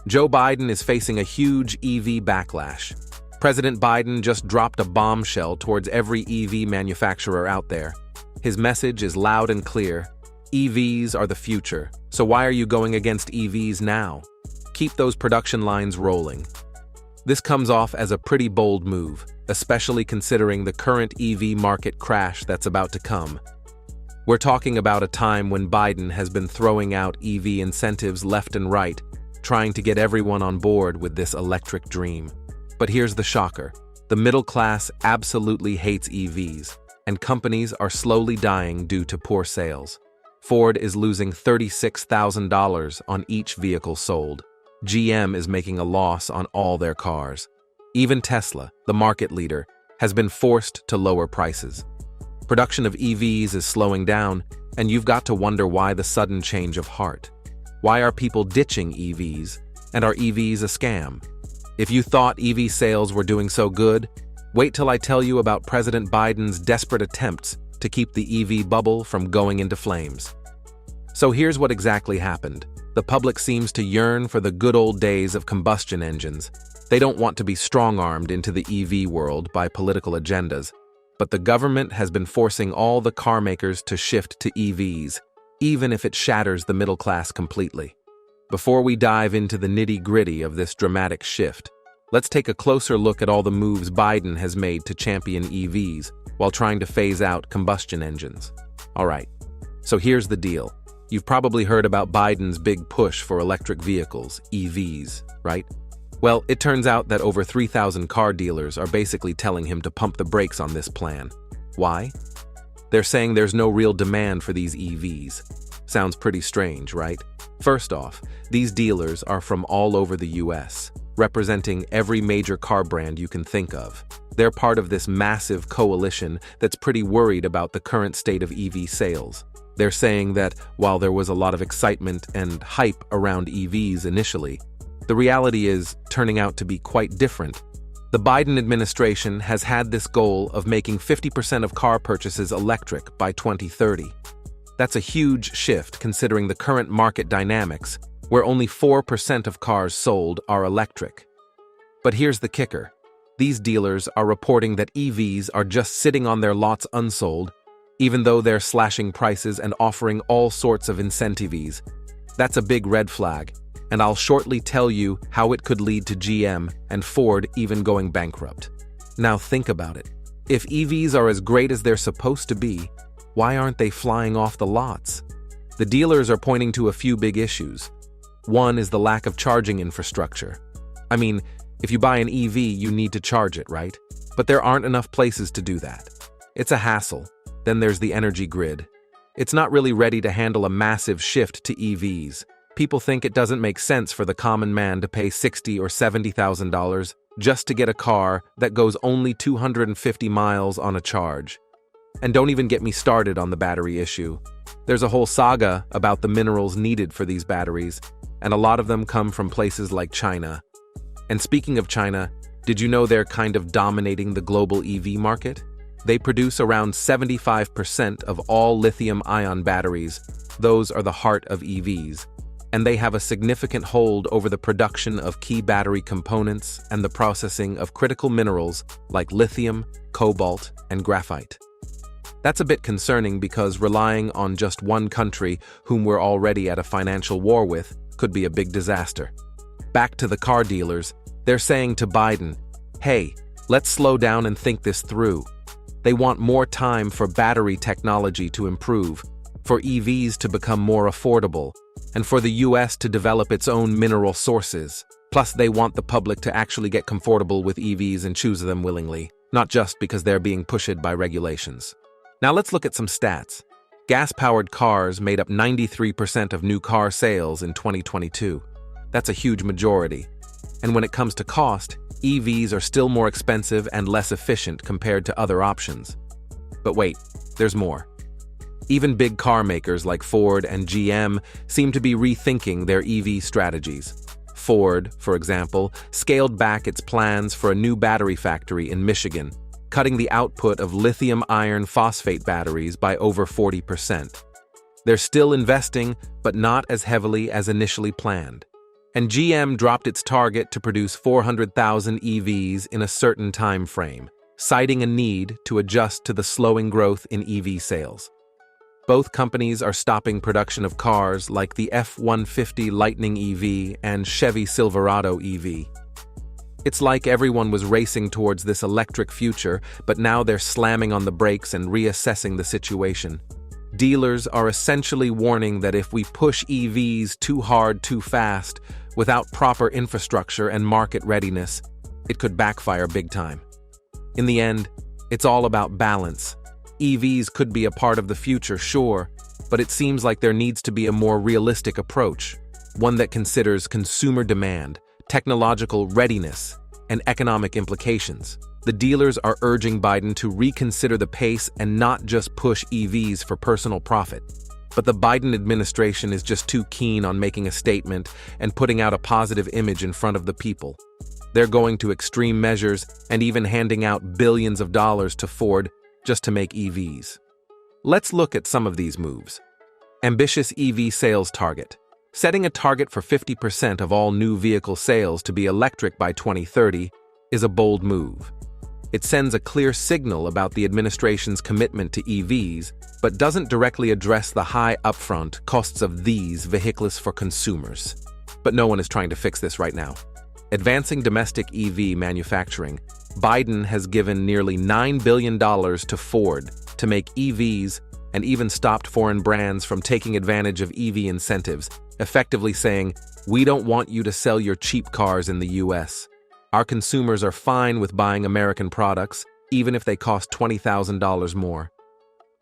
Joe Biden is facing a huge EV backlash. President Biden just dropped a bombshell towards every EV manufacturer out there. His message is loud and clear. EVs are the future, so why are you going against EVs now? Keep those production lines rolling. This comes off as a pretty bold move, especially considering the current EV market crash that's about to come. We're talking about a time when Biden has been throwing out EV incentives left and right, trying to get everyone on board with this electric dream. But here's the shocker. The middle class absolutely hates EVs, and companies are slowly dying due to poor sales. Ford is losing $36,000 on each vehicle sold. GM is making a loss on all their cars. Even Tesla, the market leader, has been forced to lower prices. Production of EVs is slowing down, and you've got to wonder why the sudden change of heart. Why are people ditching EVs, and are EVs a scam? If you thought EV sales were doing so good, wait till I tell you about President Biden's desperate attempts to keep the EV bubble from going into flames. So here's what exactly happened. The public seems to yearn for the good old days of combustion engines. They don't want to be strong-armed into the EV world by political agendas, but the government has been forcing all the car makers to shift to EVs, even if it shatters the middle class completely. Before we dive into the nitty-gritty of this dramatic shift, let's take a closer look at all the moves Biden has made to champion EVs while trying to phase out combustion engines. Alright, so here's the deal. You've probably heard about Biden's big push for electric vehicles, EVs, right? Well, it turns out that over 3,000 car dealers are basically telling him to pump the brakes on this plan. Why? They're saying there's no real demand for these EVs. Sounds pretty strange, right? First off, these dealers are from all over the US, representing every major car brand you can think of. They're part of this massive coalition that's pretty worried about the current state of EV sales. They're saying that while there was a lot of excitement and hype around EVs initially, the reality is turning out to be quite different. The Biden administration has had this goal of making 50% of car purchases electric by 2030. That's a huge shift considering the current market dynamics, where only 4% of cars sold are electric. But here's the kicker. These dealers are reporting that EVs are just sitting on their lots unsold, even though they're slashing prices and offering all sorts of incentives. That's a big red flag, and I'll shortly tell you how it could lead to GM and Ford even going bankrupt. Now think about it. If EVs are as great as they're supposed to be, why aren't they flying off the lots? The dealers are pointing to a few big issues. One is the lack of charging infrastructure. I mean, if you buy an EV, you need to charge it, right? But there aren't enough places to do that. It's a hassle. Then there's the energy grid. It's not really ready to handle a massive shift to EVs. People think it doesn't make sense for the common man to pay $60,000 or $70,000 just to get a car that goes only 250 miles on a charge. And don't even get me started on the battery issue. There's a whole saga about the minerals needed for these batteries, and a lot of them come from places like China. And speaking of China, did you know they're kind of dominating the global EV market? They produce around 75% of all lithium-ion batteries. Those are the heart of EVs. And they have a significant hold over the production of key battery components and the processing of critical minerals like lithium, cobalt, and graphite. That's a bit concerning because relying on just one country, whom we're already at a financial war with, could be a big disaster. Back to the car dealers, they're saying to Biden, hey, let's slow down and think this through. They want more time for battery technology to improve, for EVs to become more affordable, and for the US to develop its own mineral sources. Plus, they want the public to actually get comfortable with EVs and choose them willingly, not just because they're being pushed by regulations. Now let's look at some stats. Gas-powered cars made up 93% of new car sales in 2022. That's a huge majority. And when it comes to cost, EVs are still more expensive and less efficient compared to other options. But wait, there's more. Even big car makers like Ford and GM seem to be rethinking their EV strategies. Ford, for example, scaled back its plans for a new battery factory in Michigan, cutting the output of lithium iron phosphate batteries by over 40%. They're still investing, but not as heavily as initially planned. And GM dropped its target to produce 400,000 EVs in a certain time frame, citing a need to adjust to the slowing growth in EV sales. Both companies are stopping production of cars like the F-150 Lightning EV and Chevy Silverado EV. It's like everyone was racing towards this electric future, but now they're slamming on the brakes and reassessing the situation. Dealers are essentially warning that if we push EVs too hard too fast, without proper infrastructure and market readiness, it could backfire big time. In the end, it's all about balance. EVs could be a part of the future, sure, but it seems like there needs to be a more realistic approach, one that considers consumer demand, technological readiness, and economic implications. The dealers are urging Biden to reconsider the pace and not just push EVs for personal profit. But the Biden administration is just too keen on making a statement and putting out a positive image in front of the people. They're going to extreme measures and even handing out billions of dollars to Ford just to make EVs. Let's look at some of these moves. Ambitious EV sales target. Setting a target for 50% of all new vehicle sales to be electric by 2030 is a bold move. It sends a clear signal about the administration's commitment to EVs, but doesn't directly address the high upfront costs of these vehicles for consumers. But no one is trying to fix this right now. Advancing domestic EV manufacturing, Biden has given nearly $9 billion to Ford to make EVs and even stopped foreign brands from taking advantage of EV incentives, effectively saying, "We don't want you to sell your cheap cars in the US. Our consumers are fine with buying American products, even if they cost $20,000 more."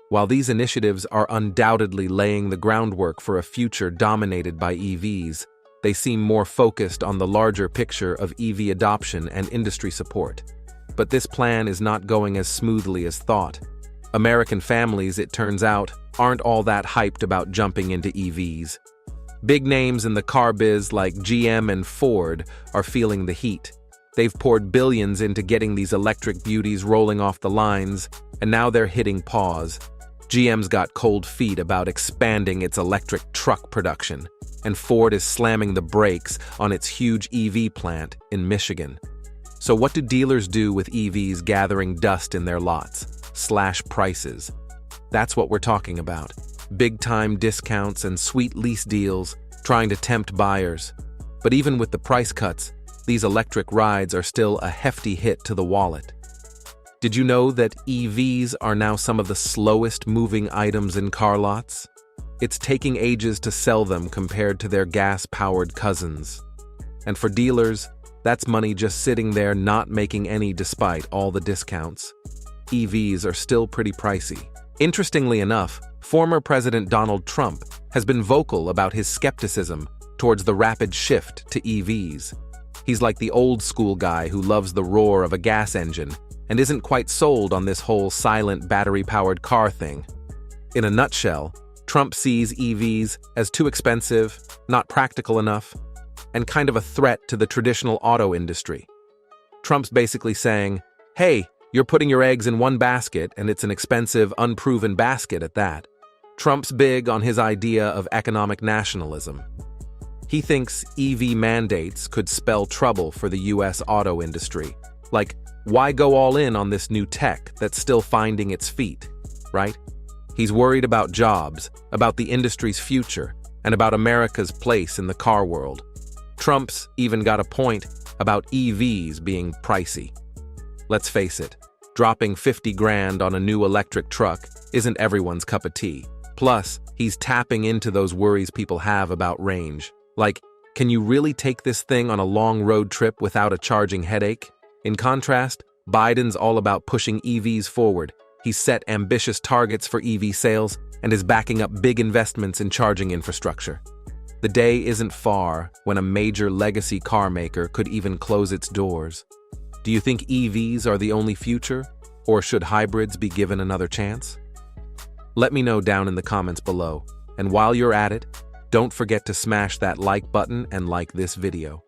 While these initiatives are undoubtedly laying the groundwork for a future dominated by EVs, they seem more focused on the larger picture of EV adoption and industry support. But this plan is not going as smoothly as thought. American families, it turns out, aren't all that hyped about jumping into EVs. Big names in the car biz like GM and Ford are feeling the heat. They've poured billions into getting these electric beauties rolling off the lines, and now they're hitting pause. GM's got cold feet about expanding its electric truck production, and Ford is slamming the brakes on its huge EV plant in Michigan. So what do dealers do with EVs gathering dust in their lots? Slash prices. That's what we're talking about. Big-time discounts and sweet lease deals, trying to tempt buyers. But even with the price cuts, these electric rides are still a hefty hit to the wallet. Did you know that EVs are now some of the slowest moving items in car lots? It's taking ages to sell them compared to their gas-powered cousins. And for dealers, that's money just sitting there not making any despite all the discounts. EVs are still pretty pricey. Interestingly enough, former President Donald Trump has been vocal about his skepticism towards the rapid shift to EVs. He's like the old-school guy who loves the roar of a gas engine and isn't quite sold on this whole silent battery-powered car thing. In a nutshell, Trump sees EVs as too expensive, not practical enough, and kind of a threat to the traditional auto industry. Trump's basically saying, hey, you're putting your eggs in one basket, and it's an expensive, unproven basket at that. Trump's big on his idea of economic nationalism. He thinks EV mandates could spell trouble for the US auto industry. Like, why go all in on this new tech that's still finding its feet, right? He's worried about jobs, about the industry's future, and about America's place in the car world. Trump's even got a point about EVs being pricey. Let's face it, dropping 50 grand on a new electric truck isn't everyone's cup of tea. Plus, he's tapping into those worries people have about range. Like, can you really take this thing on a long road trip without a charging headache? In contrast, Biden's all about pushing EVs forward. He's set ambitious targets for EV sales and is backing up big investments in charging infrastructure. The day isn't far when a major legacy car maker could even close its doors. Do you think EVs are the only future, or should hybrids be given another chance? Let me know down in the comments below, and while you're at it, don't forget to smash that like button and like this video.